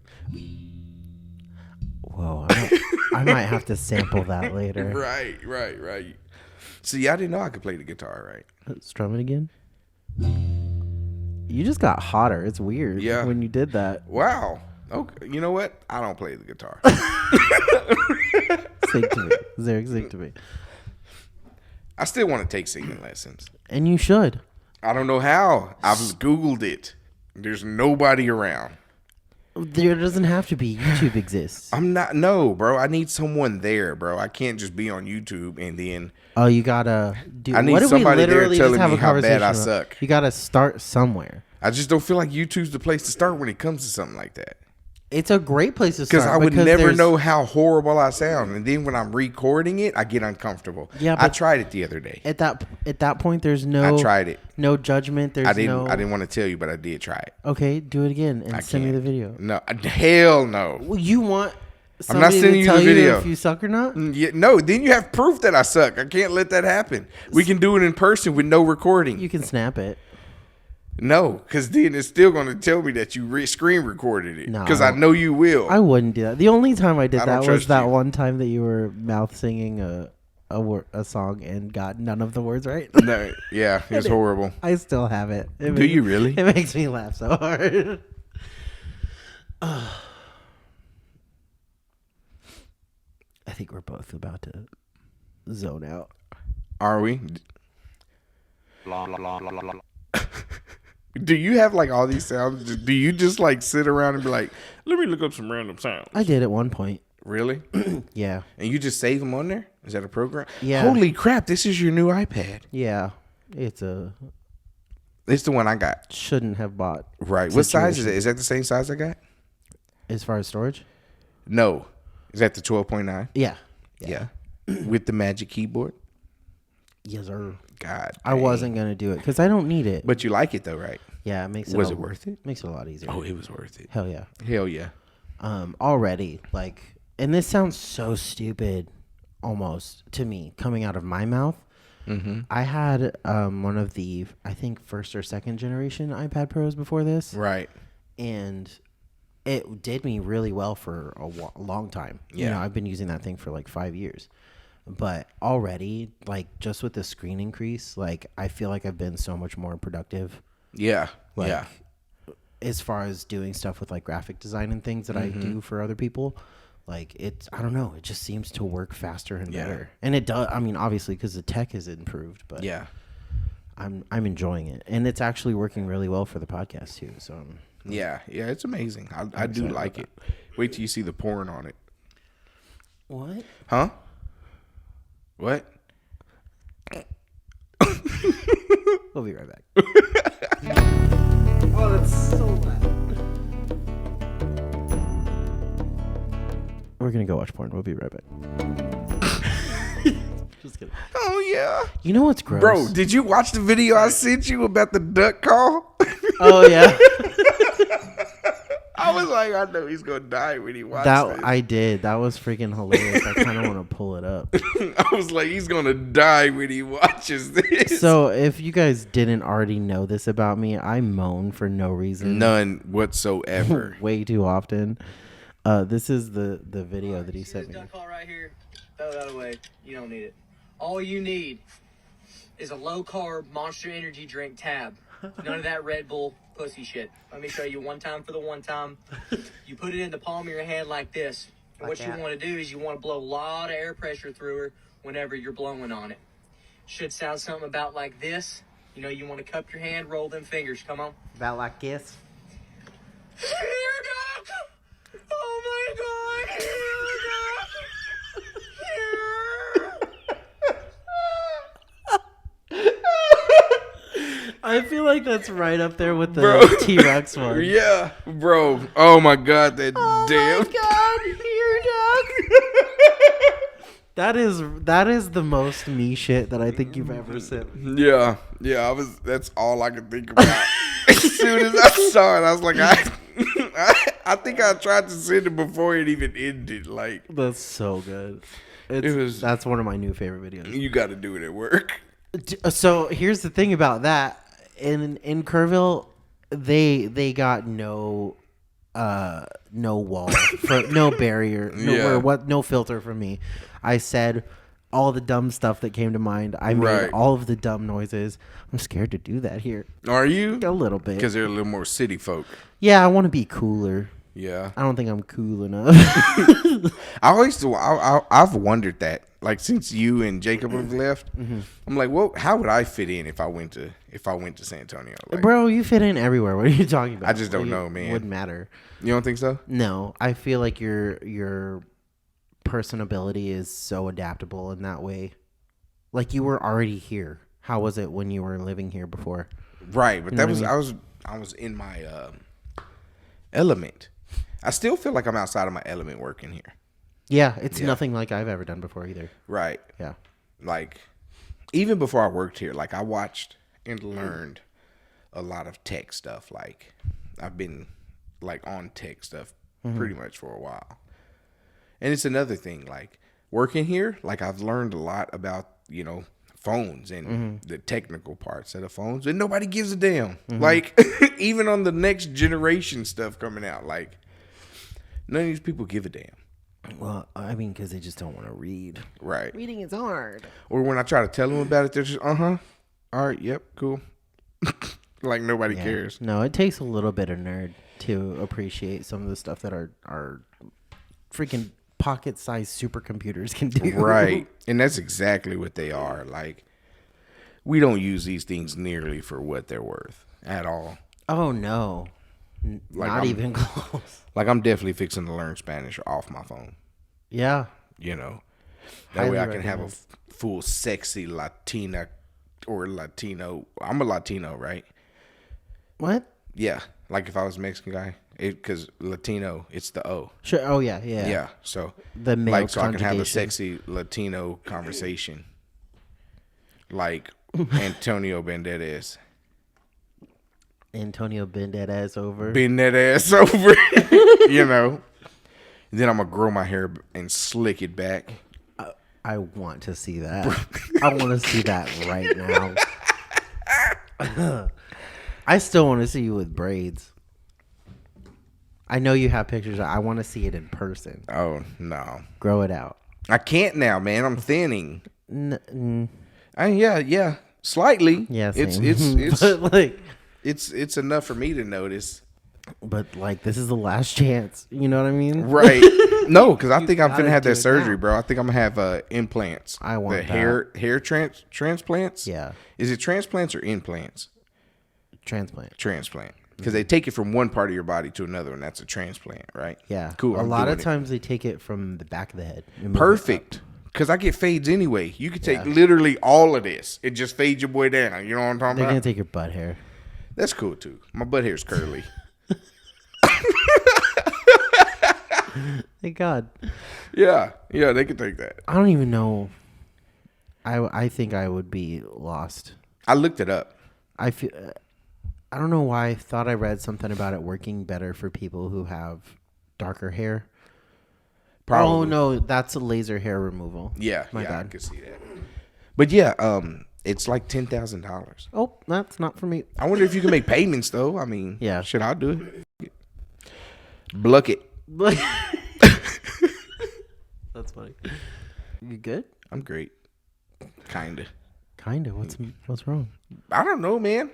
Whoa. I might have to sample that later. Right. See, I didn't know I could play the guitar, right? Strum it again. You just got hotter. It's weird. Yeah. When you did that. Wow. Okay. You know what? I don't play the guitar. Sing to me. Zarek, sing to me. I still want to take singing lessons. And you should. I don't know how. I've Googled it. There's nobody around. There doesn't have to be. YouTube exists. No, bro. I need someone there, bro. I can't just be on YouTube and then. Oh, you gotta do. I need what did somebody we there literally telling just have me a how bad conversation I about? suck. You gotta start somewhere. I just don't feel like YouTube's the place to start when it comes to something like that. It's a great place to start Because I would never there's- know how horrible I sound, and then when I'm recording it, I get uncomfortable. Yeah, I but- tried it the other day. At that point, there's no. I tried it. No judgment. There's I didn't. no. I didn't want to tell you, but I did try it. Okay, do it again and I send me can't. the video. No, hell no. Well, you want I'm not somebody sending to you tell the video. if you suck or not? Yeah, no, then you have proof that I suck. I can't let that happen. We can do it in person with no recording. You can snap it. No, because then it's still going to tell me that you screen recorded it. No, Because I I don't- know you will. I wouldn't do that. The only time I did I don't that was trust that you. one time that you were mouth singing a song and got none of the words right. No, yeah, it's horrible. I still have it. Do you really? It makes me laugh so hard. I think we're both about to zone out. Are we? Do you have like all these sounds? Do you just like sit around and be like, let me look up some random sounds? I did at one point. Really? Yeah. And you just save them on there? Is that a program? Yeah. Holy crap, this is your new iPad. Yeah. It's the one I got. Shouldn't have bought. Right. What size is it? Is that the same size I got? As far as storage? No. Is that the 12.9? Yeah. With the magic keyboard? Yes, sir. God. I wasn't going to do it because I don't need it. But you like it though, right? Yeah. It makes it. Was it worth it? Makes it a lot easier. Oh, it was worth it. Hell yeah. Hell yeah. Already, like, and this sounds so stupid almost to me coming out of my mouth. Mm-hmm. I had one of the, I think, first or second generation iPad Pros before this. Right. And it did me really well for a long time. Yeah. You know, I've been using that thing for like 5 years. But already, like, just with the screen increase, like, I feel like I've been so much more productive. Yeah. Like, yeah. As far as doing stuff with like graphic design and things that I do for other people, like I don't know, it just seems to work faster and better. And it does. I mean, obviously because the tech has improved, but yeah, I'm enjoying it, and it's actually working really well for the podcast too. So yeah, it's amazing. I do like it. Wait till you see the porn on it. What? Huh? What? We'll be right back. Oh, that's so loud. We're gonna go watch porn. We'll be right back. Just kidding. Oh yeah. You know what's gross, bro? Did you watch the video I sent you about the duck call? Oh yeah. I was like, I know he's gonna die when he watches that. this. I did. That was freaking hilarious. I kind of want to pull it up. I was like, he's gonna die when he watches this. So, if you guys didn't already know this about me, I moan for no reason. None whatsoever. Way too often. This is the video that he sent me. Duck call right here. Throw that away. You don't need it. All you need is a low carb Monster Energy drink tab. None of that Red Bull pussy shit. Let me show you one time for the one time. You put it in the palm of your hand like this. And Like what you want to do is you want to blow a lot of air pressure through her whenever you're blowing on it. Should sound something about like this. You know, you want to cup your hand, roll them fingers. Come on. About like this. Here, Doc! Oh my God! Here, Doc! I feel like that's right up there with the T-Rex one. Yeah, bro. Oh my God, that damn. That is the most me shit that I think you've ever sent me. Yeah. That's all I could think about. As soon as I saw it, I was like, I think I tried to send it before it even ended. Like, That's so good. That's one of my new favorite videos. You got to do it at work. So here's the thing about that. In Kerrville, they got no wall, no barrier, no filter from me. I said all the dumb stuff that came to mind. I made all of the dumb noises. I'm scared to do that here. Are you? A little bit. Because they're a little more city folk. Yeah, I want to be cooler. Yeah. I don't think I'm cool enough. I've wondered that. Like, since you and Jacob have left, I'm like, well, how would I fit in if I went to San Antonio? Like, Bro, you fit in everywhere. What are you talking about? I just don't know, man. Wouldn't matter. You don't think so? No, I feel like your personability is so adaptable in that way. Like, you were already here. How was it when you were living here before? Right, but I was in my element. I still feel like I'm outside of my element working here. Yeah, it's nothing like I've ever done before either. Right. Yeah. Like, even before I worked here, like, I watched and learned a lot of tech stuff. Like, I've been, like, on tech stuff pretty much for a while. And it's another thing, like, working here, like, I've learned a lot about, you know, phones and the technical parts of the phones, and nobody gives a damn. Like, even on the next generation stuff coming out, like, none of these people give a damn. Well, I mean, because they just don't want to read. Right. Reading is hard. Or when I try to tell them about it, they're just, all right, yep, cool. Like, nobody cares. No, it takes a little bit of nerd to appreciate some of the stuff that our freaking pocket-sized supercomputers can do. Right. And that's exactly what they are. Like, we don't use these things nearly for what they're worth at all. Oh, no. Like, Not even close. Like, I'm definitely fixing to learn Spanish off my phone. Yeah. You know, that way I can have a full sexy Latina or Latino. I'm a Latino, right? What? Yeah. Like if I was a Mexican guy, because Latino, it's the O. Sure. Oh yeah, yeah. Yeah. So The male like, so I can have a conjugation. sexy Latino conversation, like Antonio Banderas. Antonio bend that ass over. Bend that ass over, you know. Then I'm gonna grow my hair and slick it back. I want to see that. I want to see that right now. I still want to see you with braids. I know you have pictures. I want to see it in person. Oh no, Grow it out. I can't now, man. I'm thinning. Yeah, slightly. Yeah, it's same. But like, it's enough for me to notice. but like, this is the last chance. You know what I mean? Right. No, because I think I'm gotta finna have do that it surgery, now. bro. I think I'm gonna have implants. I want the that. hair transplants. Yeah. Is it transplants or implants? Transplant. Transplant. Because they take it from one part of your body to another, and that's a transplant, right? Yeah. Cool. A I'm lot of doing it. times they take it from the back of the head. and move it Perfect. Because I get fades anyway. You could take literally all of this. It just fades your boy down. You know what I'm up. talking They're about? gonna take your butt hair. That's cool too. My butt hair's curly. Thank God. Yeah, they could take that. I don't even know. I think I would be lost. I looked it up. I feel. I don't know why I thought I read something about it working better for people who have darker hair. Probably. Oh no, that's a laser hair removal. Yeah, My I bad. could see that. But yeah, it's like $10,000. Oh, that's not for me. I wonder if you can make payments though. I mean, Yeah. shit, I'll do it. Bluck it. That's funny. You good? I'm great. Kinda. Kinda. What's wrong? I don't know, man.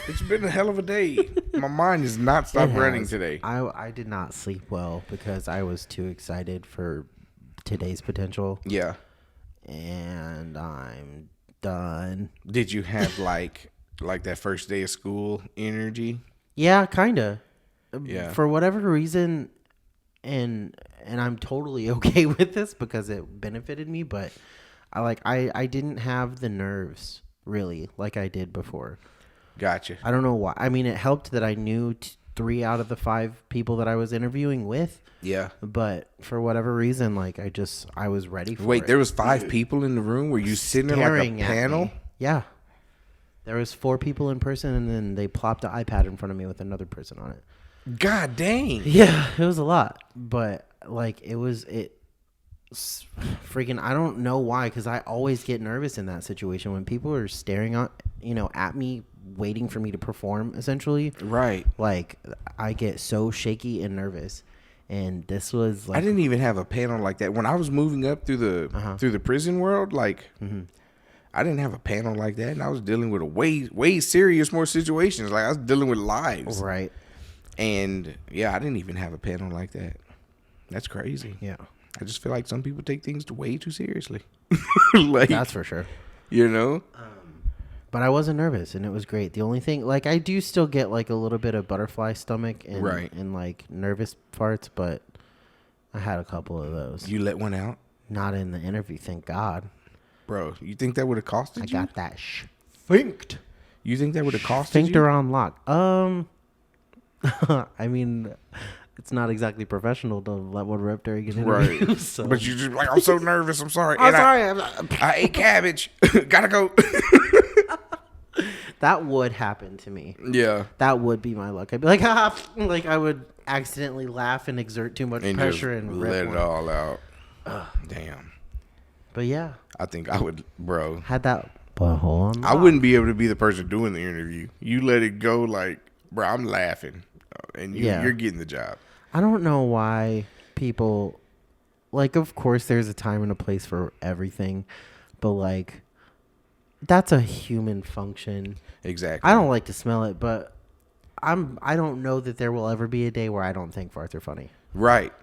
It's been a hell of a day. My mind has not stopped It running has. today. I did not sleep well because I was too excited for today's potential, Yeah. and I'm done. Did you have like that first day of school energy? Yeah, kinda. Yeah. For whatever reason, and I'm totally okay with this because it benefited me, but I didn't have the nerves really like I did before. Gotcha. I don't know why. I mean, it helped that I knew 3 out of the 5 people that I was interviewing with, Yeah. but for whatever reason, like I was ready for it. Wait, there was 5 people in the room? Were you sitting in like Staring a at panel? me. Yeah. There was 4 people in person, and then they plopped an iPad in front of me with another person on it. God dang. Yeah, it was a lot, but like freaking, I don't know why, because I always get nervous in that situation when people are staring at me, waiting for me to perform, essentially. Right. Like, I get so shaky and nervous, and this was like, I didn't even have a panel like that. When I was moving up through the prison world, like I didn't have a panel like that, and I was dealing with a way serious more situations. Like I was dealing with lives. right. And yeah, I didn't even have a panel like that. That's crazy. Yeah, I just feel like some people take things way too seriously. Like, that's for sure. you know? But I wasn't nervous, and it was great. The only thing, like, I do still get like a little bit of butterfly stomach and Right. and like nervous farts, but I had a couple of those. You let one out? Not in the interview, thank God. Bro, you think that would have costed I you? got that finked. You think that would have costed Finked you? or on lock. I mean, it's not exactly professional to let one rip during an interview. Right. So. But you just like, I'm so nervous. I'm sorry. I'm And sorry. I ate cabbage. Gotta go. That would happen to me. Yeah. That would be my luck. I'd be like, ha! Like I would accidentally laugh and exert too much And pressure just and rip let one. it all out. Damn. But yeah, I think I would, bro. had that butthole on I wouldn't be able to be the person doing the interview. You let it go like, bro, I'm laughing. And you're getting the job. I don't know why people, like, of course there's a time and a place for everything, but like, that's a human function. Exactly. I don't like to smell it, but I don't know that there will ever be a day where I don't think farts are funny. Right.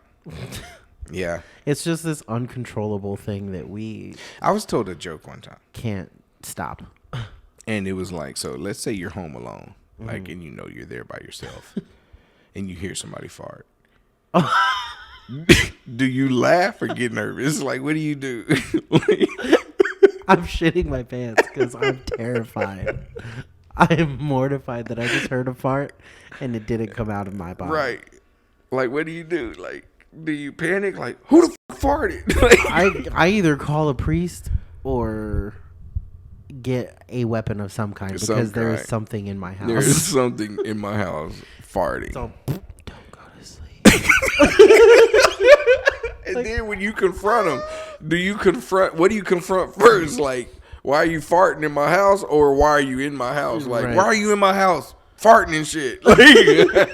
Yeah. It's just this uncontrollable thing that we I was told a joke one time. can't stop. And it was like, so let's say you're home alone, like, and you know you're there by yourself, and you hear somebody fart. Do you laugh or get nervous? Like, what do you do? I'm shitting my pants because I'm terrified. I am mortified that I just heard a fart and it didn't come out of my body. Right. Like, what do you do? Like, do you panic? Like, who the fuck farted? Like, I either call a priest or get a weapon of some kind because there is something in my house. There is something in my house farting. So, don't go to sleep. And then when you confront them, what do you confront first? Like, why are you farting in my house, or why are you in my house? Like, Right. why are you in my house farting and shit? Like,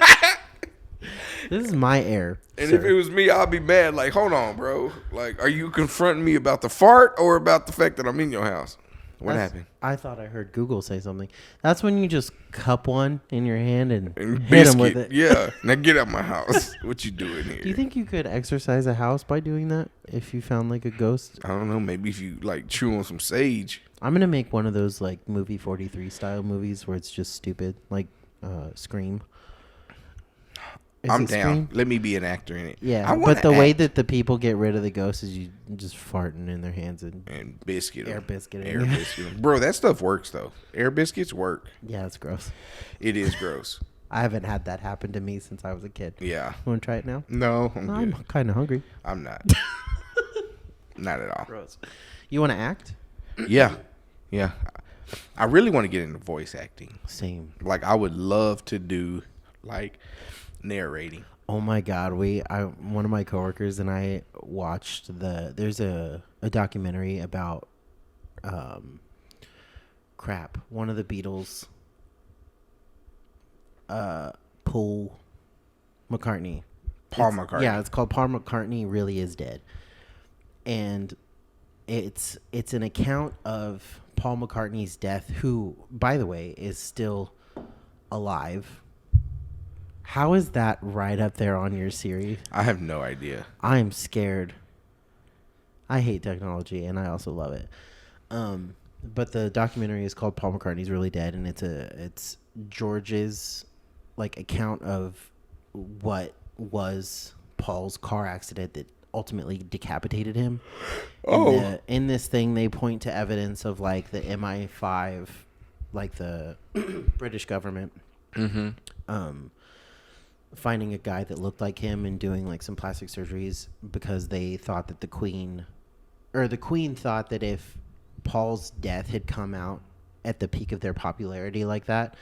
This is my air. and sir. if it was me, I'd be mad. Like, hold on, bro. Like, are you confronting me about the fart or about the fact that I'm in your house? What happened? I thought I heard Google say something. That's when you just cup one in your hand and And hit them biscuit. with it. Yeah. Now get out my house. What you doing here? Do you think you could exorcise a house by doing that if you found like a ghost? I don't know. Maybe if you like chew on some sage. I'm gonna make one of those like movie 43 style movies where it's just stupid, like Scream. Is I'm it down. Scream? Let me be an actor in it. Yeah, I wanna but the way act. that the people get rid of the ghosts is you just farting in their hands and And biscuit 'em. air biscuit. Air biscuit 'em. Bro, that stuff works though. Air biscuits work. Yeah, it's gross. It is gross. I haven't had that happen to me since I was a kid. Yeah. Want to try it now? No, I'm I'm good. kind of hungry. I'm not. Not at all. Gross. You want to act? Yeah. Yeah. I really want to get into voice acting. Same. Like, I would love to do like narrating. Oh my God, one of my coworkers and I watched there's a documentary about one of the Beatles, Paul McCartney. Paul McCartney. Yeah, it's called Paul McCartney Really Is Dead. And it's an account of Paul McCartney's death, who, by the way, is still alive. How is that right up there on your series? I have no idea. I'm scared. I hate technology, and I also love it. But the documentary is called Paul McCartney's Really Dead, and it's George's like account of what was Paul's car accident that ultimately decapitated him. Oh. In this thing, they point to evidence of like the MI5, like the British government. Mm-hmm. Finding a guy that looked like him and doing like some plastic surgeries because they thought that the Queen thought that if Paul's death had come out at the peak of their popularity like that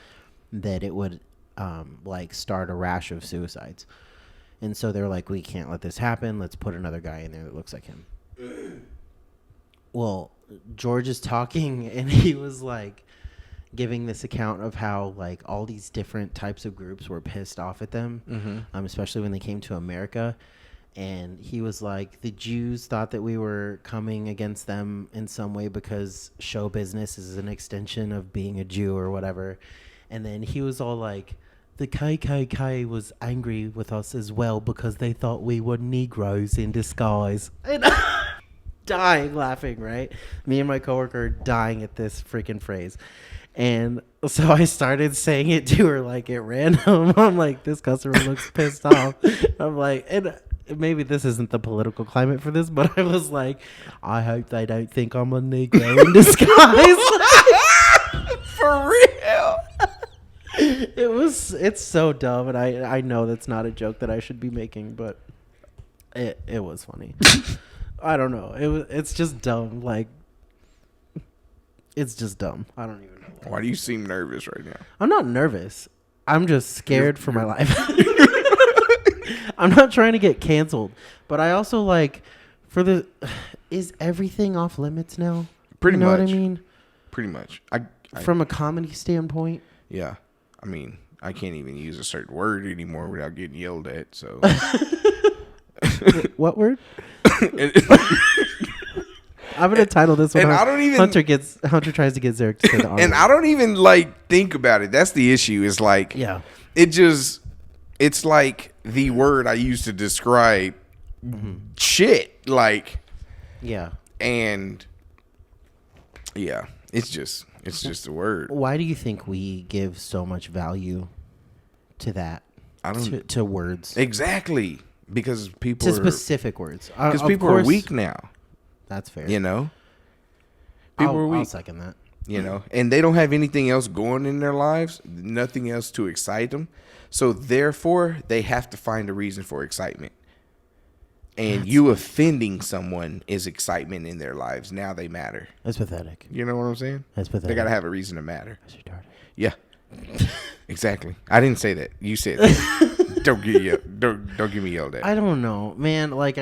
it would like start a rash of suicides. And so they're like, we can't let this happen. Let's put another guy in there that looks like him. Well, George is talking and he was like giving this account of how like all these different types of groups were pissed off at them, especially when they came to America. And he was like, the Jews thought that we were coming against them in some way because show business is an extension of being a Jew or whatever. And then he was all like, the KKK was angry with us as well because they thought we were Negroes in disguise. And dying laughing, right? Me and my coworker are dying at this freaking phrase. And so I started saying it to her like at random. I'm like, this customer looks pissed off. I'm like, and maybe this isn't the political climate for this, but I was like, I hope they don't think I'm a Negro in disguise. For real. It's so dumb, and I know that's not a joke that I should be making, but it was funny. I don't know. It's just dumb. Like, it's just dumb. I don't even know. Why do you seem nervous right now? I'm not nervous. I'm just scared for my life. I'm not trying to get canceled, but I also like is everything off limits now? Pretty you know much. what I mean? Pretty much. From a comedy standpoint. Yeah. I mean, I can't even use a certain word anymore without getting yelled at. So, What word? I'm gonna title this one. And I don't even. Hunter tries to get Zarek to say the R And word. I don't even like think about it. That's the issue. Is like, Yeah. It's like the word I use to describe shit. Like, Yeah. and yeah, it's just a word. Why do you think we give so much value to that? I don't To words. exactly because people To specific words. because Of people are course, weak now. That's fair. You know, People are weak. I'll second that. You know, and they don't have anything else going in their lives, nothing else to excite them. So therefore, they have to find a reason for excitement. And you offending someone is excitement in their lives. Now they matter. That's pathetic. You know what I'm saying? That's pathetic. They got to have a reason to matter. That's retarded. Yeah. Exactly. I didn't say that. You said that. Don't get me yelled at. I don't know, man. Like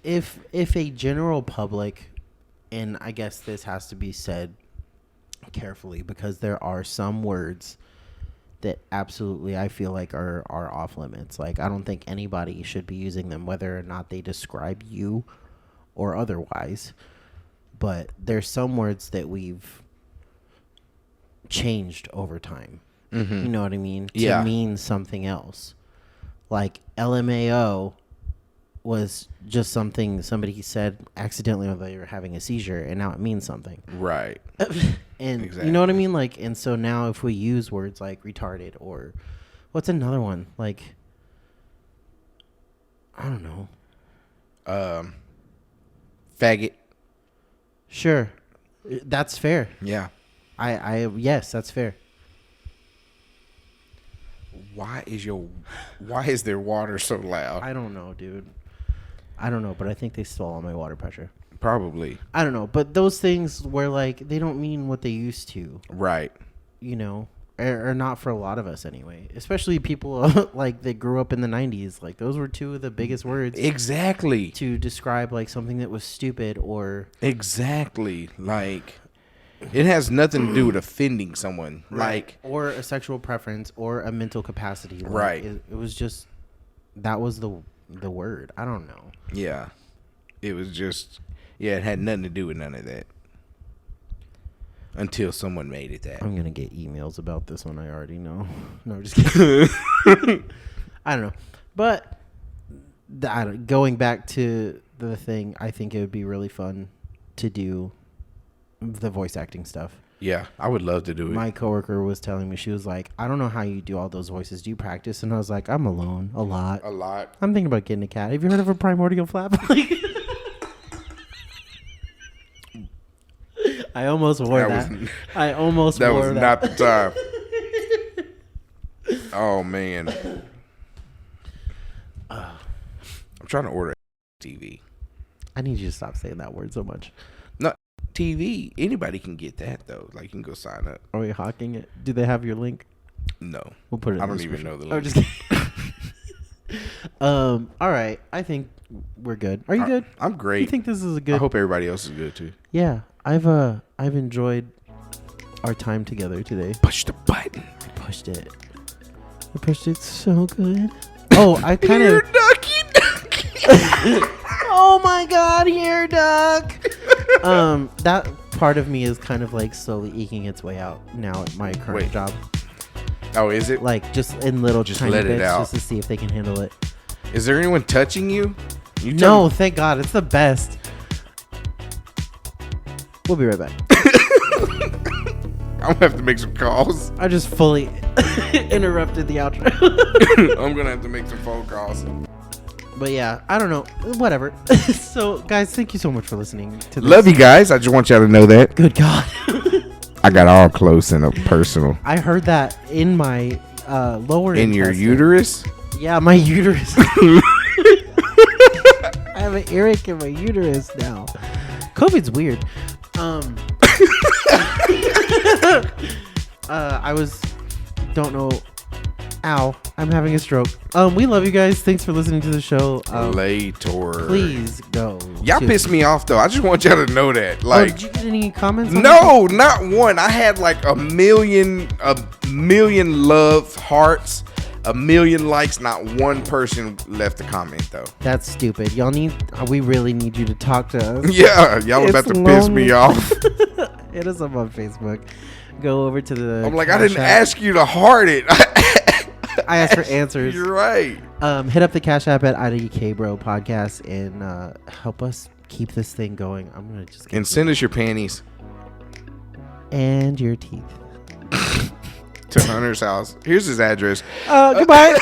if a general public, and I guess this has to be said carefully because there are some words that absolutely I feel like are off limits. Like I don't think anybody should be using them, whether or not they describe you or otherwise. But there's some words that we've changed over time. Mm-hmm. You know what I mean? Yeah. To mean something else. Like LMAO was just something somebody said accidentally when they were having a seizure, and now it means something. Right. And exactly. You know what I mean? Like, and so now if we use words like retarded or what's another one? Like, I don't know. Faggot. Sure. That's fair. Yeah. Yes, that's fair. Why is their water so loud? I don't know, dude. I don't know, but I think they stole all my water pressure. Probably. I don't know, but those things where like they don't mean what they used to. Right. You know, or not for a lot of us anyway. Especially people like that grew up in the 90s. Like those were two of the biggest words. Exactly. To describe like something that was stupid or exactly. Like it has nothing to do with offending someone. Right. Like or a sexual preference or a mental capacity. Like, right. It was just that was the word. I don't know. Yeah. It was just it had nothing to do with none of that. Until someone made it that. I'm going to get emails about this one. I already know. No, I'm just kidding. I don't know. But going back to the thing, I think it would be really fun to do the voice acting stuff. Yeah, I would love to do it. My coworker was telling me, she was like, I don't know how you do all those voices. Do you practice? And I was like, I'm alone a lot. A lot. I'm thinking about getting a cat. Have you heard of a primordial flap? I almost wore that. I almost wore that. That was not the time. Oh, man. I'm trying to order a TV. I need you to stop saying that word so much. No, TV. Anybody can get that, though. Like, you can go sign up. Are we hawking it? Do they have your link? No. We'll put it in I the don't even know the link. Oh, just kidding. All right. I think we're good. Are you good? I'm great. You think this is a good... I hope everybody else is good, too. Yeah. I've enjoyed our time together today. Push the button. I pushed it. I pushed it so good. Oh, I kind of... ducky. Oh my God, here, duck. That part of me is kind of like slowly eking its way out now at my current job. Oh, is it? Like just in little tiny let it bits, out. just to see if they can handle it. Is there anyone touching you? No, thank God, it's the best. We'll be right back. I'm gonna have to make some calls. I just fully interrupted the outro. I'm gonna have to make some phone calls. But yeah, I don't know. Whatever. So, guys, thank you so much for listening to this. Love you guys. I just want y'all to know that. Good God. I got all close and personal. I heard that in my lower In your intestine. uterus? Yeah, my uterus. I have an earache in my uterus now. COVID's weird. Don't know. Ow, I'm having a stroke. We love you guys. Thanks for listening to the show. Later. Please go. Y'all pissed me off though. I just want y'all to know that. Like, did you get any comments? On no, not one. I had like a million love hearts, a million likes. Not one person left a comment though. That's stupid. We really need you to talk to us. Yeah, y'all It's about to piss me off. Hit us up on Facebook. Go over to the. I'm like, I didn't ask you to heart it. I asked for answers. You're right. Hit up the Cash App at IDK Bro Podcast and help us keep this thing going. I'm gonna just and send us your panties and your teeth to Hunter's house. Here's his address. Goodbye.